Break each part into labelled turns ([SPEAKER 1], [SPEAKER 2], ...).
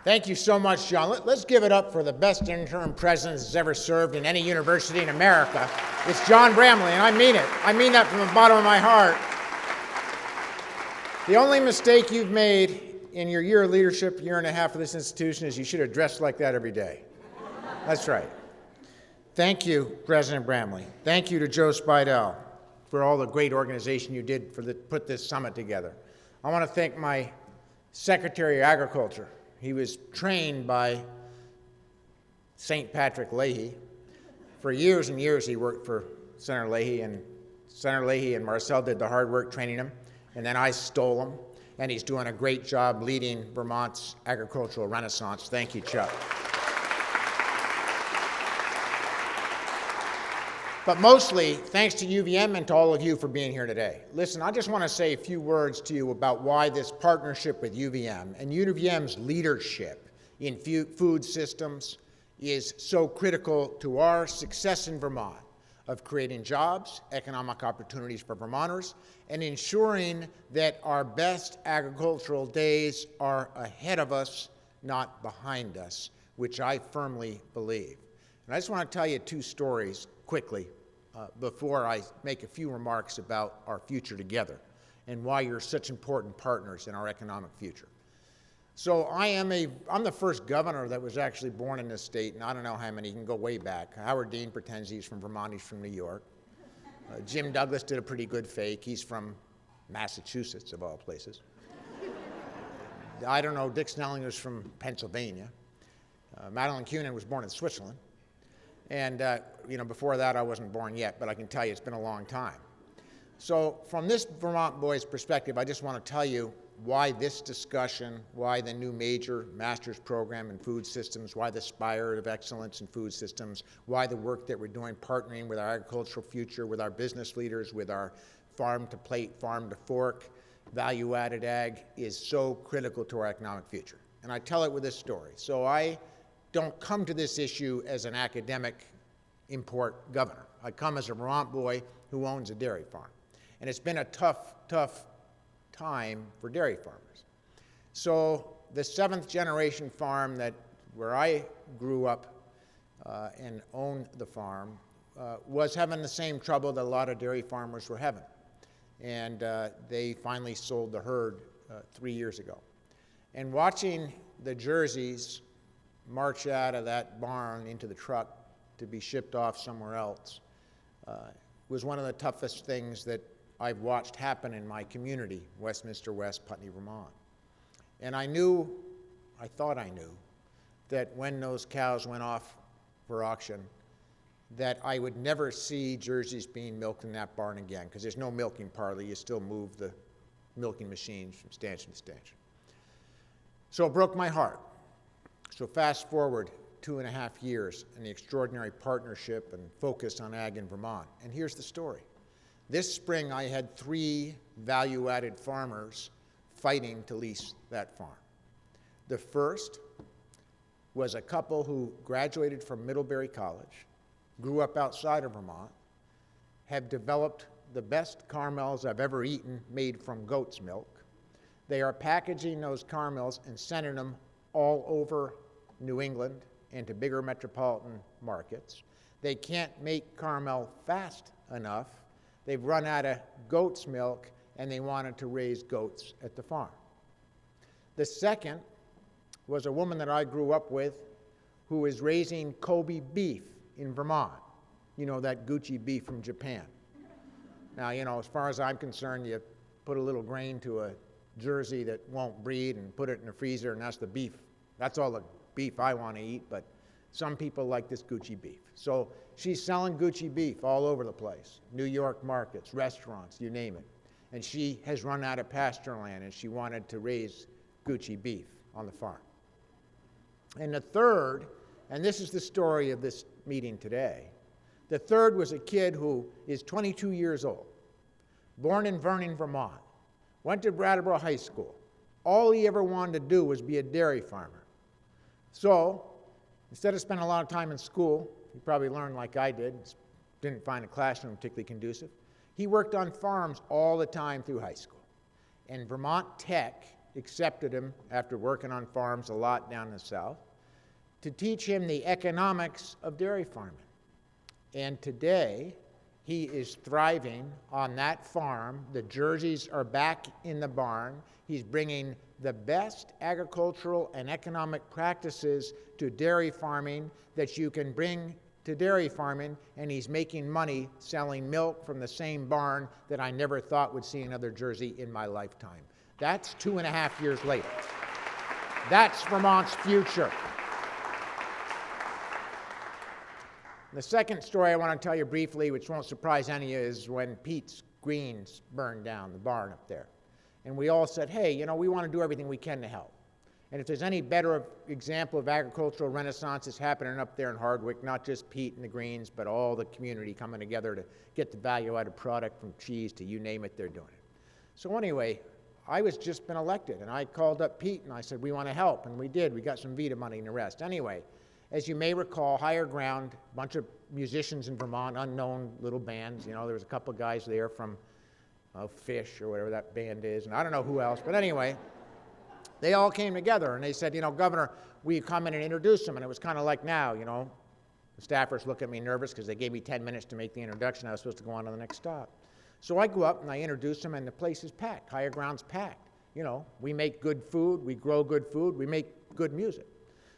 [SPEAKER 1] Thank you so much, John. Let's give it up for the best interim president that's ever served in any university in America. It's John Bramley, and I mean it. I mean that from the bottom of my heart. The only mistake you've made in your year of leadership, year and a half of this institution, is you should have dressed like that every day. That's right. Thank you, President Bramley. Thank you to Joe Spidell for all the great organization you did put this summit together. I want to thank my Secretary of Agriculture. He was trained by St. Patrick Leahy. For years and years he worked for Senator Leahy, and Senator Leahy and Marcel did the hard work training him, and then I stole him, and he's doing a great job leading Vermont's agricultural renaissance. Thank you, Chuck. But mostly, thanks to UVM and to all of you for being here today. Listen, I just want to say a few words to you about why this partnership with UVM and UVM's leadership in food systems is so critical to our success in Vermont of creating jobs, economic opportunities for Vermonters, and ensuring that our best agricultural days are ahead of us, not behind us, which I firmly believe. And I just want to tell you two stories quickly before I make a few remarks about our future together and why you're such important partners in our economic future. So I'm the first governor that was actually born in this state, and I don't know how many, you can go way back. Howard Dean pretends he's from Vermont, he's from New York. Jim Douglas did a pretty good fake, he's from Massachusetts, of all places. I don't know, Dick Snelling was from Pennsylvania. Madeline Kunin was born in Switzerland. And before that, I wasn't born yet, but I can tell you it's been a long time. So from this Vermont boy's perspective, I just want to tell you why this discussion, why the new major master's program in food systems, why the Spire of Excellence in Food Systems, why the work that we're doing partnering with our agricultural future, with our business leaders, with our farm to plate, farm to fork, value-added ag is so critical to our economic future. And I tell it with this story. So I don't come to this issue as an academic import governor. I come as a Vermont boy who owns a dairy farm. And it's been a tough time for dairy farmers. So the seventh generation farm where I grew up and owned the farm was having the same trouble that a lot of dairy farmers were having. And they finally sold the herd 3 years ago. And watching the jerseys march out of that barn into the truck to be shipped off somewhere else was one of the toughest things that I've watched happen in my community, Westminster West, Putney, Vermont. And I thought I knew, that when those cows went off for auction, that I would never see jerseys being milked in that barn again, because there's no milking parlor. You still move the milking machines from stanchion to stanchion. So it broke my heart. So fast forward 2.5 years and the extraordinary partnership and focus on ag in Vermont. And here's the story. This spring I had 3 value-added farmers fighting to lease that farm. The first was a couple who graduated from Middlebury College, grew up outside of Vermont, have developed the best caramels I've ever eaten made from goat's milk. They are packaging those caramels and sending them all over New England and to bigger metropolitan markets. They can't make caramel fast enough. They've run out of goat's milk, and they wanted to raise goats at the farm. The second was a woman that I grew up with who is raising Kobe beef in Vermont. You know, that Gucci beef from Japan. Now, as far as I'm concerned, you put a little grain to a jersey that won't breed and put it in the freezer, and that's the beef. That's all the beef I want to eat, but some people like this Gucci beef. So she's selling Gucci beef all over the place, New York markets, restaurants, you name it. And she has run out of pasture land, and she wanted to raise Gucci beef on the farm. And the third, and this is the story of this meeting today, the third was a kid who is 22 years old, born in Vernon, Vermont, went to Brattleboro High School. All he ever wanted to do was be a dairy farmer. So instead of spending a lot of time in school, he probably learned like I did, didn't find a classroom particularly conducive. He worked on farms all the time through high school. And Vermont Tech accepted him after working on farms a lot down in the South to teach him the economics of dairy farming. And today, he is thriving on that farm. The jerseys are back in the barn. He's bringing the best agricultural and economic practices to dairy farming that you can bring to dairy farming, and he's making money selling milk from the same barn that I never thought would see another Jersey in my lifetime. That's 2.5 years later. That's Vermont's future. The second story I want to tell you briefly, which won't surprise any of you, is when Pete's Greens burned down, the barn up there. And we all said, hey, you know, we want to do everything we can to help. And if there's any better example of agricultural renaissance that's happening up there in Hardwick, not just Pete and the Greens, but all the community coming together to get the value-added product from cheese to you name it, they're doing it. So anyway, I was just been elected, and I called up Pete, and I said, we want to help, and we did. We got some VETA money and the rest. Anyway, as you may recall, Higher Ground, a bunch of musicians in Vermont, unknown little bands. You know, there was a couple of guys there from Fish or whatever that band is, and I don't know who else. But anyway, they all came together, and they said, you know, Governor, will you come in and introduce them? And it was kind of like now, you know, the staffers look at me nervous because they gave me 10 minutes to make the introduction. I was supposed to go on to the next stop. So I go up, and I introduce them, and the place is packed. Higher Ground's packed. You know, we make good food, we grow good food, we make good music.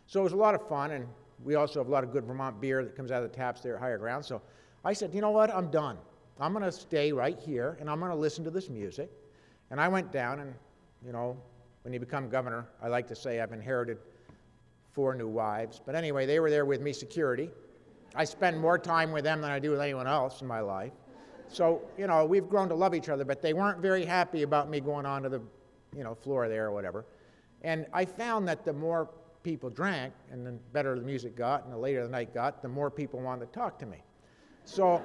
[SPEAKER 1] So it was a lot of fun, and we also have a lot of good Vermont beer that comes out of the taps there at Higher Ground. So I said, you know what, I'm done. I'm going to stay right here, and I'm going to listen to this music. And I went down, and, you know, when you become governor, I like to say I've inherited 4 new wives. But anyway, they were there with me, security. I spend more time with them than I do with anyone else in my life. So, you know, we've grown to love each other, but they weren't very happy about me going on to the, you know, floor there or whatever. And I found that the more people drank, and the better the music got, and the later the night got, the more people wanted to talk to me. So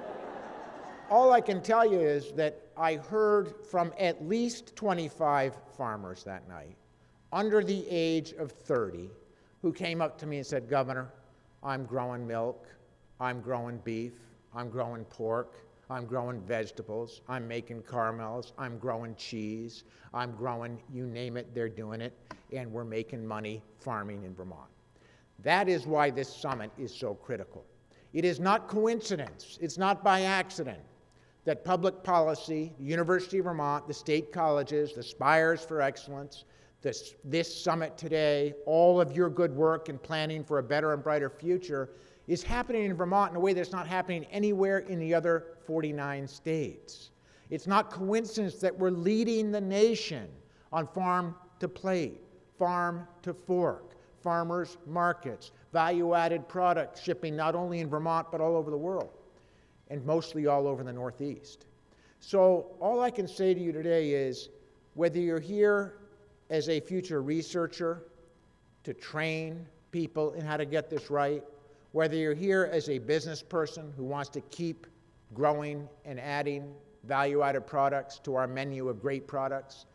[SPEAKER 1] all I can tell you is that I heard from at least 25 farmers that night, under the age of 30, who came up to me and said, Governor, I'm growing milk, I'm growing beef, I'm growing pork, I'm growing vegetables, I'm making caramels, I'm growing cheese, I'm growing, you name it, they're doing it, and we're making money farming in Vermont. That is why this summit is so critical. It is not coincidence, it's not by accident that public policy, the University of Vermont, the state colleges, the Spires for Excellence, this summit today, all of your good work in planning for a better and brighter future is happening in Vermont in a way that's not happening anywhere in the other 49 states. It's not coincidence that we're leading the nation on farm to plate, farm to fork, farmers markets, value-added products shipping not only in Vermont but all over the world, and mostly all over the Northeast. So all I can say to you today is, whether you're here as a future researcher to train people in how to get this right, whether you're here as a business person who wants to keep growing and adding value-added products to our menu of great products,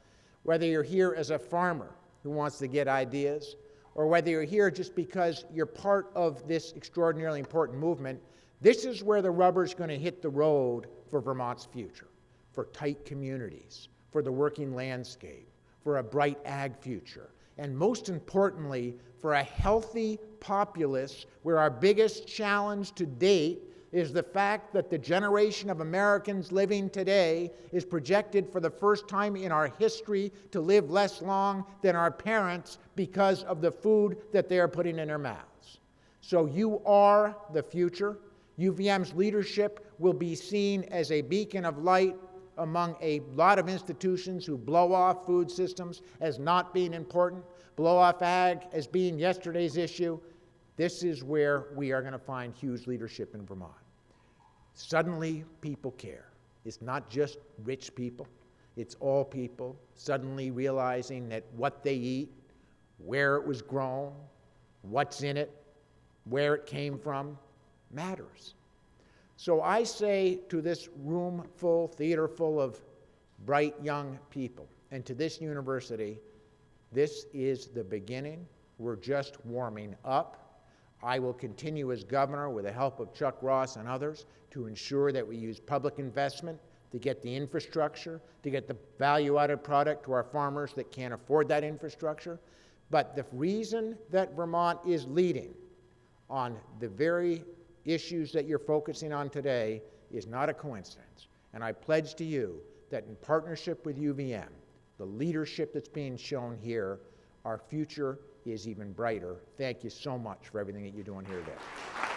[SPEAKER 1] whether you're here as a farmer who wants to get ideas, or whether you're here just because you're part of this extraordinarily important movement, this is where the rubber's going to hit the road for Vermont's future, for tight communities, for the working landscape, for a bright ag future, and most importantly, for a healthy populace where our biggest challenge to date is the fact that the generation of Americans living today is projected for the first time in our history to live less long than our parents because of the food that they are putting in their mouths. So you are the future. UVM's leadership will be seen as a beacon of light among a lot of institutions who blow off food systems as not being important, blow off ag as being yesterday's issue. This is where we are going to find huge leadership in Vermont. Suddenly, people care. It's not just rich people. It's all people suddenly realizing that what they eat, where it was grown, what's in it, where it came from, matters. So I say to this room full, theater full of bright young people, and to this university, this is the beginning. We're just warming up. I will continue as governor with the help of Chuck Ross and others to ensure that we use public investment to get the infrastructure, to get the value-added product to our farmers that can't afford that infrastructure. But the reason that Vermont is leading on the very issues that you're focusing on today is not a coincidence. And I pledge to you that in partnership with UVM, the leadership that's being shown here, our future is even brighter. Thank you so much for everything that you're doing here today.